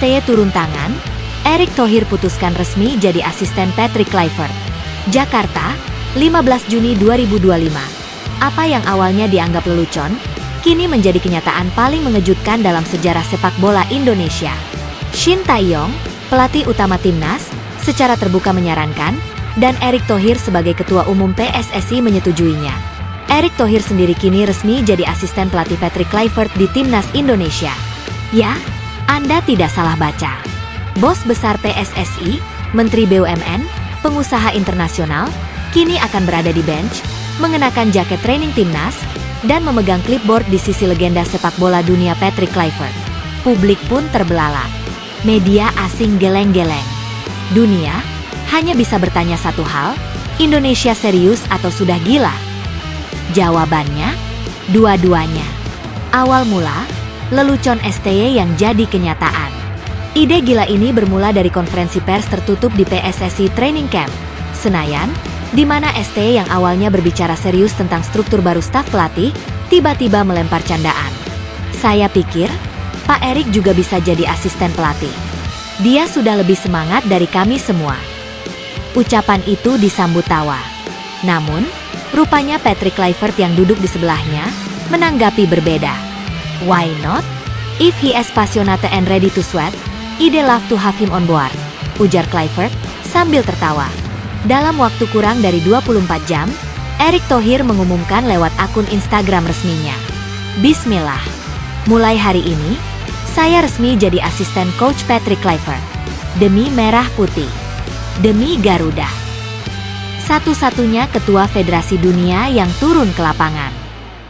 STY turun tangan, Erick Thohir putuskan resmi jadi asisten Patrick Kluivert. Jakarta, 15 Juni 2025. Apa yang awalnya dianggap lelucon, kini menjadi kenyataan paling mengejutkan dalam sejarah sepak bola Indonesia. Shin Tae-yong, pelatih utama timnas, secara terbuka menyarankan, dan Erick Thohir sebagai ketua umum PSSI menyetujuinya. Erick Thohir sendiri kini resmi jadi asisten pelatih Patrick Kluivert di timnas Indonesia. Ya, Anda tidak salah baca. Bos besar PSSI, Menteri BUMN, pengusaha internasional, kini akan berada di bench, mengenakan jaket training timnas, dan memegang clipboard di sisi legenda sepak bola dunia Patrick Kluivert. Publik pun terbelalak. Media asing geleng-geleng. Dunia hanya bisa bertanya satu hal, Indonesia serius atau sudah gila? Jawabannya, dua-duanya. Awal mula, lelucon STY yang jadi kenyataan. Ide gila ini bermula dari konferensi pers tertutup di PSSI Training Camp, Senayan, di mana STY yang awalnya berbicara serius tentang struktur baru staf pelatih, tiba-tiba melempar candaan. Saya pikir, Pak Erick juga bisa jadi asisten pelatih. Dia sudah lebih semangat dari kami semua. Ucapan itu disambut tawa. Namun, rupanya Patrick Kluivert yang duduk di sebelahnya, menanggapi berbeda. Why not? If he is passionate and ready to sweat, I'd love to have him on board, ujar Kluivert sambil tertawa. Dalam waktu kurang dari 24 jam, Erick Thohir mengumumkan lewat akun Instagram resminya. Bismillah. Mulai hari ini, saya resmi jadi asisten coach Patrick Kluivert. Demi Merah Putih. Demi Garuda. Satu-satunya ketua Federasi Dunia yang turun ke lapangan.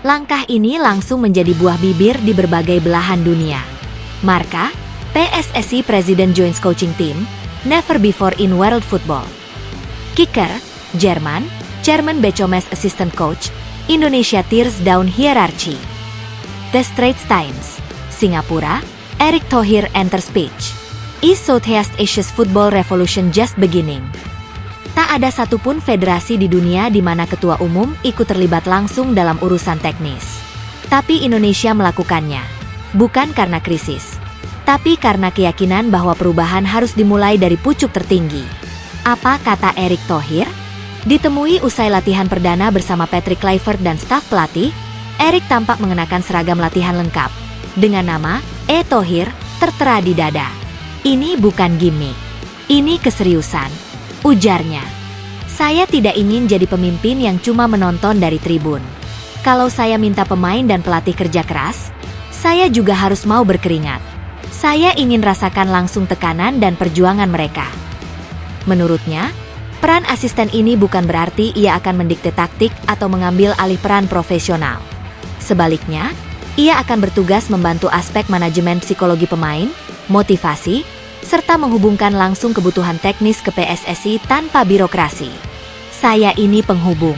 Langkah ini langsung menjadi buah bibir di berbagai belahan dunia. Marka, PSSI President joins coaching team, never before in world football. Kicker, Jerman, Chairman Bechomes assistant coach, Indonesia tears down hierarchy. The Straits Times, Singapura, Erick Thohir enters pitch. Is Southeast Asia's football revolution just beginning? Tak ada satupun federasi di dunia di mana ketua umum ikut terlibat langsung dalam urusan teknis. Tapi Indonesia melakukannya. Bukan karena krisis, tapi karena keyakinan bahwa perubahan harus dimulai dari pucuk tertinggi. Apa kata Erick Thohir? Ditemui usai latihan perdana bersama Patrick Kluivert dan staf pelatih, Erick tampak mengenakan seragam latihan lengkap. Dengan nama, Thohir, tertera di dada. Ini bukan gimmick. Ini keseriusan, ujarnya. Saya tidak ingin jadi pemimpin yang cuma menonton dari tribun. Kalau saya minta pemain dan pelatih kerja keras, saya juga harus mau berkeringat. Saya ingin rasakan langsung tekanan dan perjuangan mereka. Menurutnya, peran asisten ini bukan berarti ia akan mendikte taktik atau mengambil alih peran profesional. Sebaliknya, ia akan bertugas membantu aspek manajemen psikologi pemain, motivasi, serta menghubungkan langsung kebutuhan teknis ke PSSI tanpa birokrasi. Saya ini penghubung.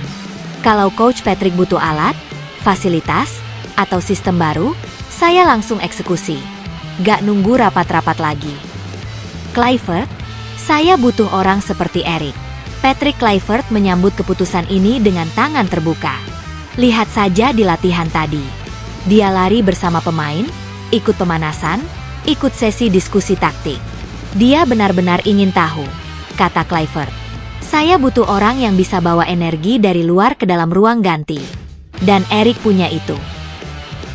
Kalau Coach Patrick butuh alat, fasilitas, atau sistem baru, saya langsung eksekusi. Gak nunggu rapat-rapat lagi. Kluivert, saya butuh orang seperti Erick. Patrick Kluivert menyambut keputusan ini dengan tangan terbuka. Lihat saja di latihan tadi. Dia lari bersama pemain, ikut pemanasan, ikut sesi diskusi taktik. Dia benar-benar ingin tahu, kata Kluivert. Saya butuh orang yang bisa bawa energi dari luar ke dalam ruang ganti. Dan Erick punya itu.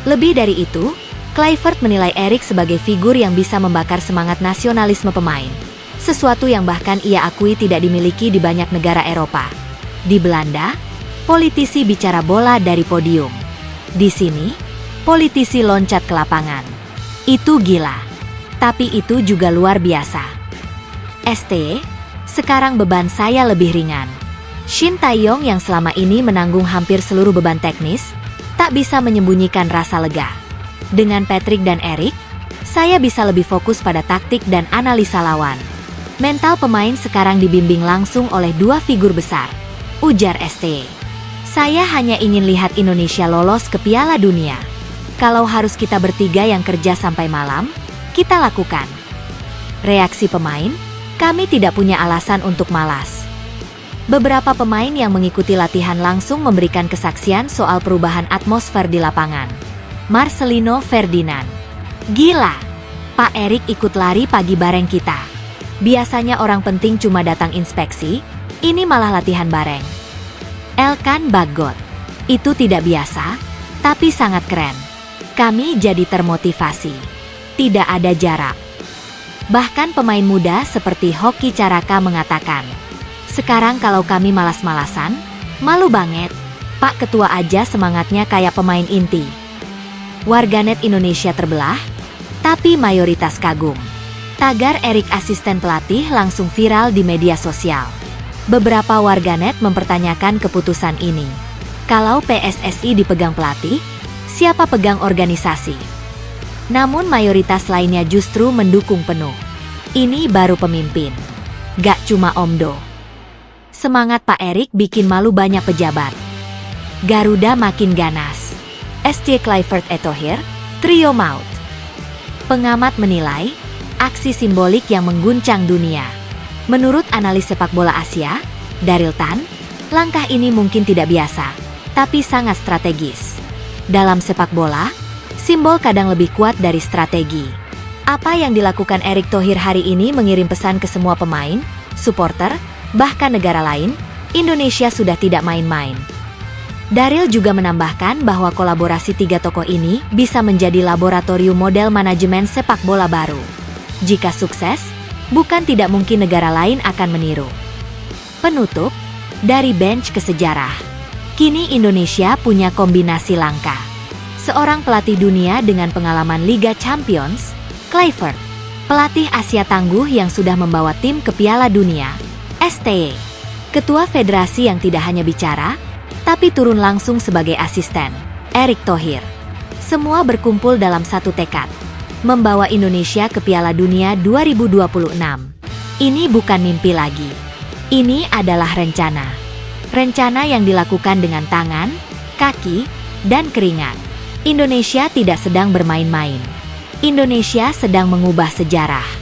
Lebih dari itu, Kluivert menilai Erick sebagai figur yang bisa membakar semangat nasionalisme pemain. Sesuatu yang bahkan ia akui tidak dimiliki di banyak negara Eropa. Di Belanda, politisi bicara bola dari podium. Di sini, politisi loncat ke lapangan. Itu gila. Tapi itu juga luar biasa. STY, sekarang beban saya lebih ringan. Shin Tae-yong yang selama ini menanggung hampir seluruh beban teknis, tak bisa menyembunyikan rasa lega. Dengan Patrick dan Erick, saya bisa lebih fokus pada taktik dan analisa lawan. Mental pemain sekarang dibimbing langsung oleh dua figur besar, ujar STY. Saya hanya ingin lihat Indonesia lolos ke Piala Dunia. Kalau harus kita bertiga yang kerja sampai malam, kita lakukan. Reaksi pemain, kami tidak punya alasan untuk malas. Beberapa pemain yang mengikuti latihan langsung memberikan kesaksian soal perubahan atmosfer di lapangan. Marcelino Ferdinand. Gila! Pak Erik ikut lari pagi bareng kita. Biasanya orang penting cuma datang inspeksi, ini malah latihan bareng. Elkan Bagot. Itu tidak biasa, tapi sangat keren. Kami jadi termotivasi. Tidak ada jarak. Bahkan pemain muda seperti Hoki Caraka mengatakan, sekarang kalau kami malas-malasan, malu banget. Pak Ketua aja semangatnya kayak pemain inti. Warganet Indonesia terbelah, tapi mayoritas kagum. Tagar Erik asisten pelatih langsung viral di media sosial. Beberapa warganet mempertanyakan keputusan ini. Kalau PSSI dipegang pelatih, siapa pegang organisasi? Namun mayoritas lainnya justru mendukung penuh. Ini baru pemimpin. Gak cuma Omdo. Semangat Pak Erik bikin malu banyak pejabat. Garuda makin ganas. SC Clifford Eto'o, trio maut. Pengamat menilai, aksi simbolik yang mengguncang dunia. Menurut analis sepak bola Asia, Daryl Tan, langkah ini mungkin tidak biasa, tapi sangat strategis. Dalam sepak bola, simbol kadang lebih kuat dari strategi. Apa yang dilakukan Erick Thohir hari ini mengirim pesan ke semua pemain, supporter, bahkan negara lain, Indonesia sudah tidak main-main. Daryl juga menambahkan bahwa kolaborasi tiga tokoh ini bisa menjadi laboratorium model manajemen sepak bola baru. Jika sukses, bukan tidak mungkin negara lain akan meniru. Penutup, dari bench ke sejarah. Kini Indonesia punya kombinasi langka. Seorang pelatih dunia dengan pengalaman Liga Champions, Clifford. Pelatih Asia tangguh yang sudah membawa tim ke Piala Dunia, STY. Ketua federasi yang tidak hanya bicara, tapi turun langsung sebagai asisten, Erick Thohir. Semua berkumpul dalam satu tekad, membawa Indonesia ke Piala Dunia 2026. Ini bukan mimpi lagi. Ini adalah rencana. Rencana yang dilakukan dengan tangan, kaki, dan keringat. Indonesia tidak sedang bermain-main. Indonesia sedang mengubah sejarah.